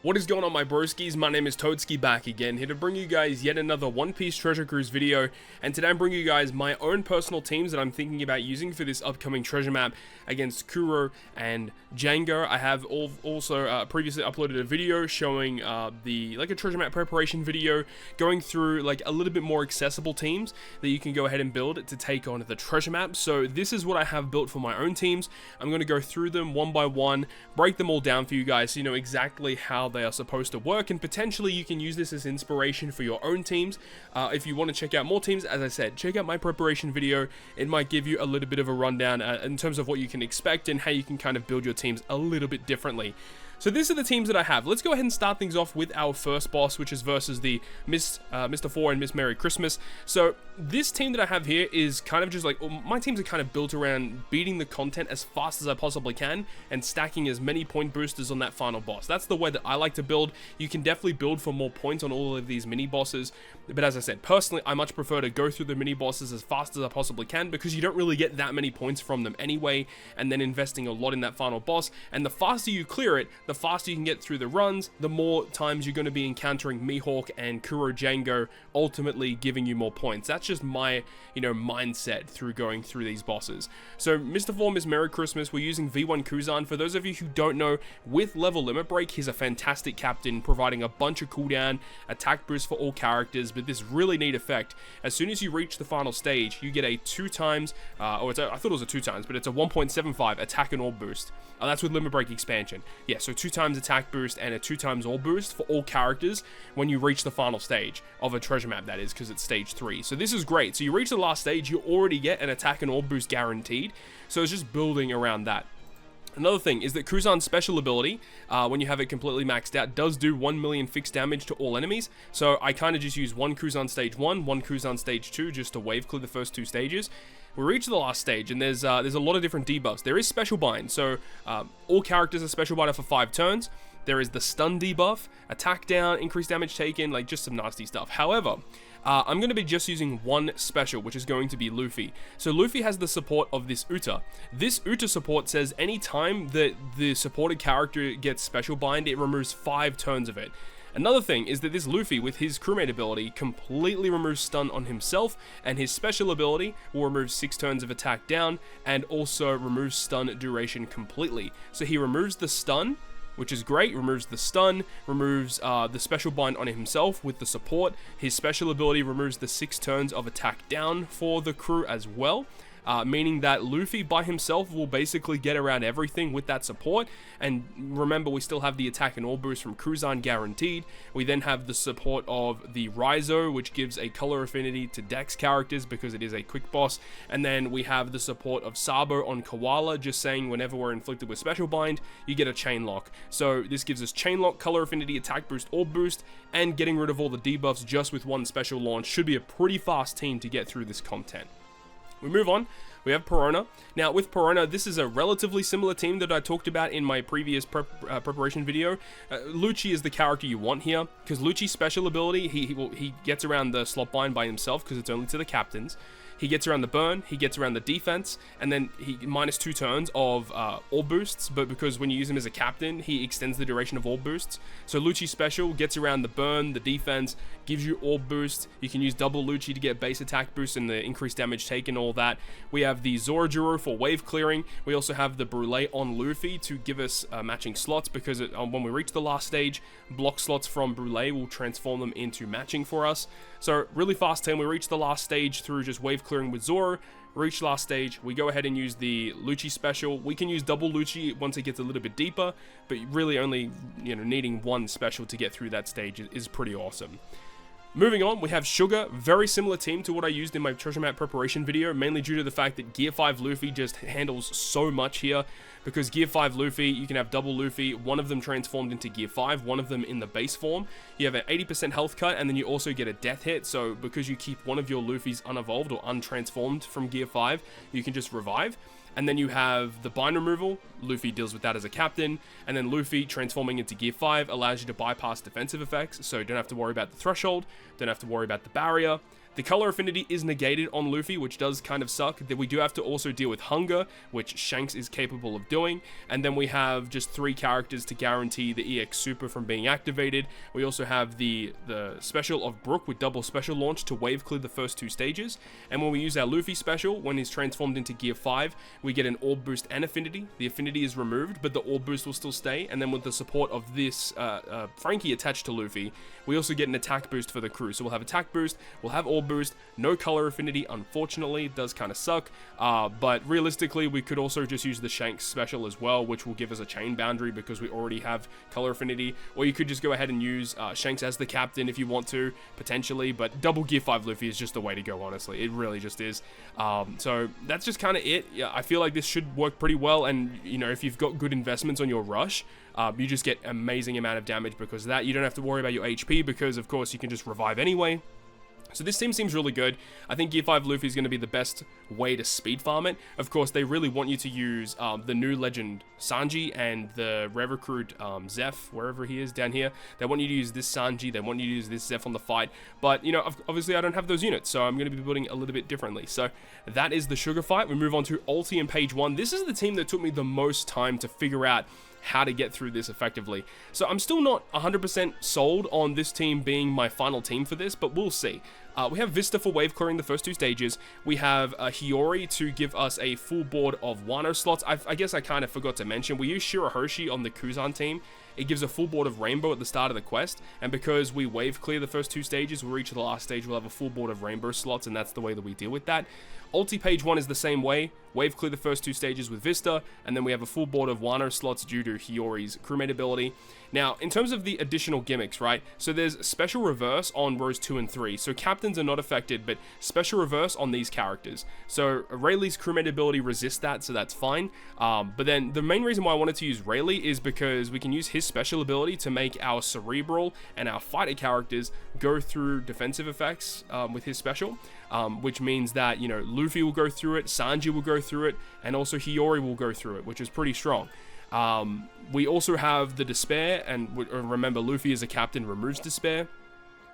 What is going on, my broskiis? My name is Toadski, back again, here to bring you guys yet another One Piece Treasure Cruise video, and today I'm bringing you guys my own personal teams that I'm thinking about using for this upcoming treasure map against Kuro and Django. I have also previously uploaded a video showing a treasure map preparation video, going through like a little bit more accessible teams that you can go ahead and build to take on the treasure map. So this is what I have built for my own teams. I'm going to go through them one by one, break them all down for you guys so you know exactly how they are supposed to work, and potentially you can use this as inspiration for your own teams. If you want to check out more teams, as I said, check out my preparation video. It might give you a little bit of a rundown in terms of what you can expect and how you can kind of build your teams a little bit differently. So these are the teams that I have. Let's go ahead and start things off with our first boss, which is versus the Mr. 4 and Miss Merry Christmas. So this team that I have here is kind of just like, my teams are kind of built around beating the content as fast as I possibly can and stacking as many point boosters on that final boss. That's the way that I like to build. You can definitely build for more points on all of these mini bosses, but as I said, personally, I much prefer to go through the mini bosses as fast as I possibly can because you don't really get that many points from them anyway, and then investing a lot in that final boss. And the faster you clear it, the faster you can get through the runs, the more times you're going to be encountering Mihawk and Kuro Django, ultimately giving you more points. That's just my, mindset through going through these bosses. So Mr. 4, Miss Merry Christmas, we're using V1 Kuzan. For those of you who don't know, with level limit break, he's a fantastic captain, providing a bunch of cooldown, attack boost for all characters, but this really neat effect. As soon as you reach the final stage, you get a 2 times, I thought it was a 2 times, but it's a 1.75 attack and all boost. That's with limit break expansion. Yeah, so 2 times attack boost and a 2 times all boost for all characters when you reach the final stage of a treasure map, that is, because it's stage 3. So this is great. So you reach the last stage, you already get an attack and all boost guaranteed. So it's just building around that. Another thing is that Kuzan's special ability, when you have it completely maxed out, does do 1 million fixed damage to all enemies. So I kind of just use one Kuzan stage 1, one Kuzan stage 2, just to wave clear the first 2 stages. We reach the last stage, and there's a lot of different debuffs. There is special bind, so all characters are special binded for 5 turns. There is the stun debuff, attack down, increased damage taken, like just some nasty stuff. However, I'm going to be just using one special, which is going to be Luffy. So Luffy has the support of this Uta. This Uta support says anytime that the supported character gets special bind, it removes 5 turns of it. Another thing is that this Luffy, with his crewmate ability, completely removes stun on himself, and his special ability will remove 6 turns of attack down, and also removes stun duration completely. So he removes the stun, which is great, removes the stun, removes the special bind on himself with the support. His special ability removes the 6 turns of attack down for the crew as well. Meaning that Luffy by himself will basically get around everything with that support. And remember, we still have the attack and all boost from Kuzan guaranteed. We then have the support of the Raizo, which gives a color affinity to Dex characters because it is a quick boss. And then we have the support of Sabo on Koala, just saying whenever we're inflicted with special bind, you get a chain lock. So this gives us chain lock, color affinity, attack boost, all boost, and getting rid of all the debuffs just with one special launch. Should be a pretty fast team to get through this content. We move on, we have Perona. Now with Perona, this is a relatively similar team that I talked about in my previous preparation video. Lucci is the character you want here, because Lucci's special ability, he gets around the slot bind by himself because it's only to the captains. He gets around the burn, he gets around the defense, and then he minus 2 turns of all boosts, but because when you use him as a captain, he extends the duration of all boosts. So Lucci special gets around the burn, the defense, gives you all boosts. You can use double Lucci to get base attack boost and the increased damage taken, all that. We have the Zorojiro for wave clearing. We also have the Brûlé on Luffy to give us matching slots, because when we reach the last stage, block slots from Brûlé will transform them into matching for us. So really fast team. We reach the last stage through just wave clearing with Zoro. Reach last stage, we go ahead and use the Lucci special. We can use double Lucci once it gets a little bit deeper, but really only needing one special to get through that stage is pretty awesome. Moving on, we have Sugar, very similar team to what I used in my treasure map preparation video, mainly due to the fact that Gear 5 Luffy just handles so much here, because Gear 5 Luffy, you can have double Luffy, one of them transformed into Gear 5, one of them in the base form. You have an 80% health cut, and then you also get a death hit, so because you keep one of your Luffys unevolved or untransformed from Gear 5, you can just revive. And then you have the bind removal. Luffy deals with that as a captain. And then Luffy transforming into Gear 5 allows you to bypass defensive effects. So you don't have to worry about the threshold. Don't have to worry about the barrier. The color affinity is negated on Luffy, which does kind of suck. That we do have to also deal with hunger, which Shanks is capable of doing. And then we have just 3 characters to guarantee the EX super from being activated. We also have the special of Brook with double special launch to wave clear the first 2 stages. And when we use our Luffy special, when he's transformed into Gear 5, we get an orb boost and affinity. The affinity is removed, but the orb boost will still stay. And then with the support of this Frankie attached to Luffy, we also get an attack boost for the crew. So we'll have attack boost, we'll have orb boost, no color affinity, unfortunately. It does kind of suck, but realistically we could also just use the Shanks special as well, which will give us a chain boundary because we already have color affinity. Or you could just go ahead and use Shanks as the captain if you want to, potentially, but double Gear 5 Luffy is just the way to go, honestly. It really just is. So that's just kind of it. Yeah, I feel like this should work pretty well, and you know, if you've got good investments on your rush, you just get amazing amount of damage because of that. You don't have to worry about your HP because of course you can just revive anyway. So this team seems really good. I think Gear 5 Luffy is going to be the best way to speed farm it. Of course, they really want you to use the new legend Sanji and the rare recruit Zeph, wherever he is down here. They want you to use this Sanji, they want you to use this Zeph on the fight. But, you know, obviously I don't have those units, so I'm going to be building a little bit differently. So that is the Sugar fight. We move on to Ulti and page 1. This is the team that took me the most time to figure out how to get through this effectively. So I'm still not 100% sold on this team being my final team for this, but we'll see. We have Vista for wave clearing the first 2 stages. We have Hiyori to give us a full board of Wano slots. I guess I kind of forgot to mention, we use Shirahoshi on the Kuzan team. It gives a full board of Rainbow at the start of the quest, and because we wave clear the first 2 stages, we reach the last stage, we'll have a full board of Rainbow slots, and that's the way that we deal with that. Ulti page 1 is the same way. Wave clear the first 2 stages with Vista, and then we have a full board of Wano slots due to Hiyori's crewmate ability. Now, in terms of the additional gimmicks, right? So there's special reverse on rows 2 and 3. So captains are not affected, but special reverse on these characters. So Rayleigh's crewmate ability resists that, so that's fine. But then the main reason why I wanted to use Rayleigh is because we can use his special ability to make our cerebral and our fighter characters go through defensive effects with his special. Which means that, you know, Luffy will go through it, Sanji will go through it, and also Hiyori will go through it, which is pretty strong. We also have the Despair, and remember, Luffy as a captain removes Despair.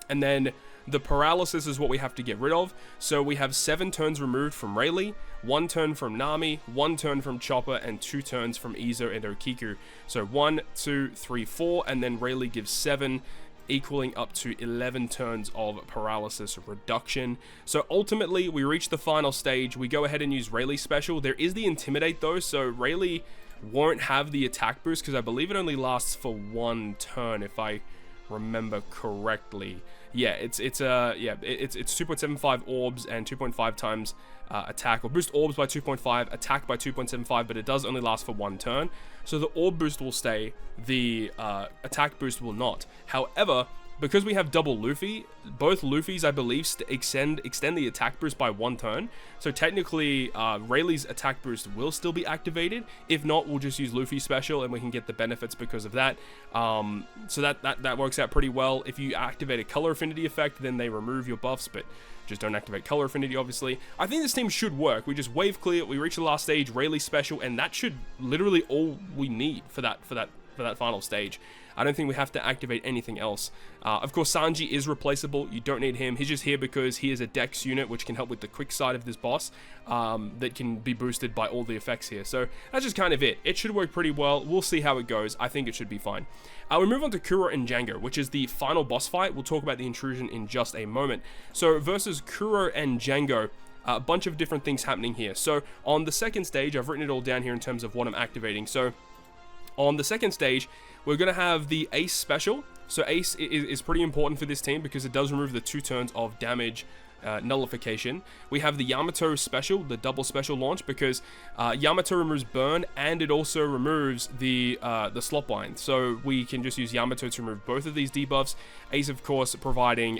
And then the Paralysis is what we have to get rid of. So we have 7 turns removed from Rayleigh, 1 turn from Nami, 1 turn from Chopper, and 2 turns from Izo and Okiku. So 1, 2, 3, 4, and then Rayleigh gives 7, equaling up to 11 turns of paralysis reduction. So ultimately, we reach the final stage. We go ahead and use Rayleigh's special. There is the Intimidate though, so Rayleigh won't have the attack boost because I believe it only lasts for 1 turn if I remember correctly. Yeah, it's 2.75 orbs and 2.5 times attack, or boost orbs by 2.5, attack by 2.75, but it does only last for 1 turn. So the orb boost will stay, the attack boost will not. However, because we have double Luffy, both Luffy's, I believe, extend the attack boost by 1 turn. So technically, Rayleigh's attack boost will still be activated. If not, we'll just use Luffy's special and we can get the benefits because of that. So that works out pretty well. If you activate a color affinity effect, then they remove your buffs, but just don't activate color affinity, obviously. I think this team should work. We just wave clear, we reach the last stage, Rayleigh's special, and that should literally all we need for that final stage. I don't think we have to activate anything else. Of course, Sanji is replaceable. You don't need him. He's just here because he is a dex unit, which can help with the quick side of this boss that can be boosted by all the effects here. So that's just kind of it. It should work pretty well. We'll see how it goes. I think it should be fine. We move on to Kuro and Django, which is the final boss fight. We'll talk about the intrusion in just a moment. So versus Kuro and Django, a bunch of different things happening here. So on the second stage, I've written it all down here in terms of what I'm activating. So on the second stage, we're going to have the Ace special. So Ace is pretty important for this team because it does remove the 2 turns of damage nullification. We have the Yamato special, the double special launch, because Yamato removes burn and it also removes the slot bind. So we can just use Yamato to remove both of these debuffs. Ace, of course, providing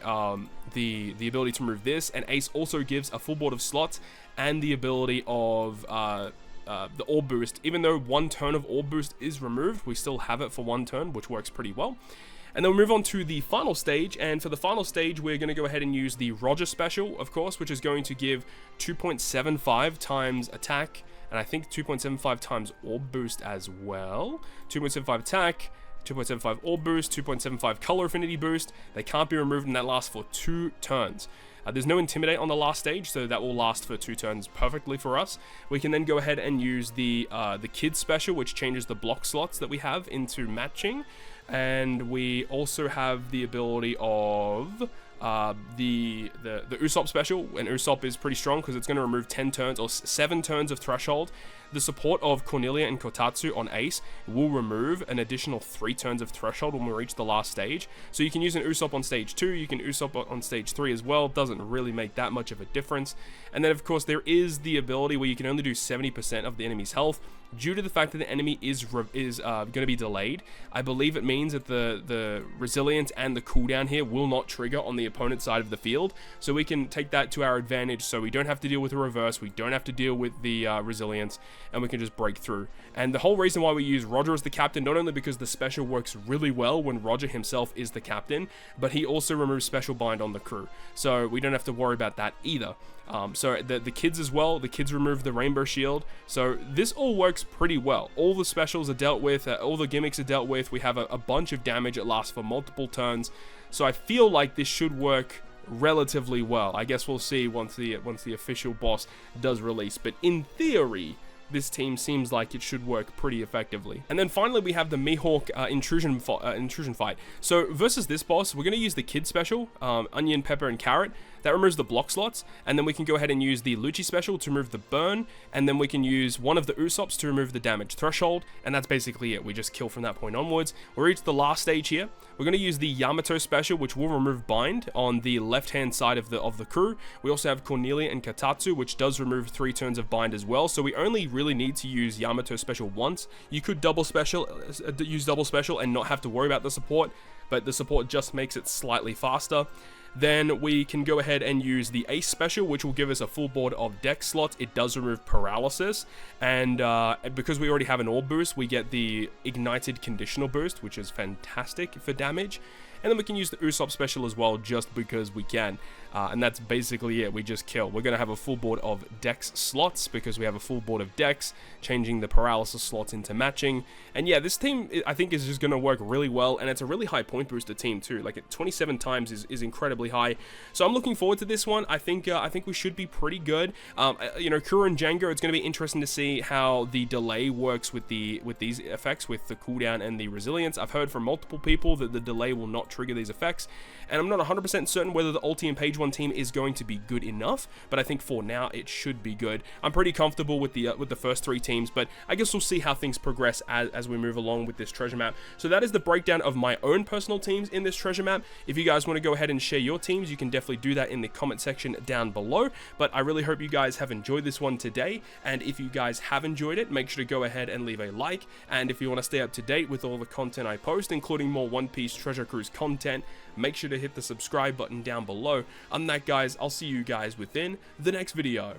the ability to remove this, and Ace also gives a full board of slots and the ability of the orb boost. Even though 1 turn of orb boost is removed, we still have it for 1 turn, which works pretty well. And then we move on to the final stage, and for the final stage, we're going to go ahead and use the Roger special, of course, which is going to give 2.75 times attack, and I think 2.75 times orb boost as well. 2.75 attack, 2.75 orb boost, 2.75 color affinity boost. They can't be removed, and that lasts for 2 turns. There's no Intimidate on the last stage, so that will last for 2 turns perfectly for us. We can then go ahead and use the Kids special, which changes the block slots that we have into matching. And we also have the ability of the Usopp special, and Usopp is pretty strong because it's going to remove 10 turns or 7 turns of threshold. The support of Cornelia and Kotatsu on Ace will remove an additional 3 turns of threshold when we reach the last stage. So you can use an Usopp on stage 2, you can Usopp on stage 3 as well. Doesn't really make that much of a difference. And then of course there is the ability where you can only do 70% of the enemy's health. Due to the fact that the enemy is going to be delayed, I believe it means that the resilience and the cooldown here will not trigger on the opponent's side of the field. So we can take that to our advantage, so we don't have to deal with the reverse, we don't have to deal with the resilience, and we can just break through. And the whole reason why we use Roger as the captain, not only because the special works really well when Roger himself is the captain, but he also removes special bind on the crew. So we don't have to worry about that either. So the kids as well, the kids remove the rainbow shield. So this all works pretty well. All the specials are dealt with, all the gimmicks are dealt with. We have a bunch of damage. It lasts for multiple turns. So I feel like this should work relatively well. I guess we'll see once the official boss does release. But in theory, this team seems like it should work pretty effectively. And then finally we have the Mihawk intrusion fight. So versus this boss, we're going to use the kid special, onion, pepper, and carrot. That removes the block slots, and then we can go ahead and use the Lucci special to remove the burn, and then we can use one of the Usopps to remove the damage threshold, and that's basically it. We just kill from that point onwards. We'll reach the last stage here. We're going to use the Yamato special, which will remove bind on the left-hand side of the crew. We also have Cornelia and Katatsu, which does remove 3 turns of bind as well, so we only really need to use Yamato special once. You could use double special and not have to worry about the support, but the support just makes it slightly faster. Then we can go ahead and use the Ace special, which will give us a full board of deck slots. It does remove paralysis, and because we already have an orb boost, we get the ignited conditional boost, which is fantastic for damage. And then we can use the Usopp special as well, just because we can. And that's basically it. We just kill. We're going to have a full board of Dex slots because we have a full board of Dex, changing the paralysis slots into matching. And yeah, this team, I think, is just going to work really well. And it's a really high point booster team too. Like 27 times is incredibly high. So I'm looking forward to this one. I think we should be pretty good. You know, Kuro and Django, it's going to be interesting to see how the delay works with these effects, with the cooldown and the resilience. I've heard from multiple people that the delay will not trigger these effects, and I'm not 100% certain whether the Ulti and Page 1 team is going to be good enough, but I think for now it should be good. I'm pretty comfortable with the first 3 teams, but I guess we'll see how things progress as we move along with this treasure map. So that is the breakdown of my own personal teams in this treasure map. If you guys want to go ahead and share your teams, you can definitely do that in the comment section down below, but I really hope you guys have enjoyed this one today, and if you guys have enjoyed it, make sure to go ahead and leave a like, and if you want to stay up to date with all the content I post, including more One Piece Treasure Cruise content, make sure to hit the subscribe button down below. On that, guys, I'll see you guys within the next video.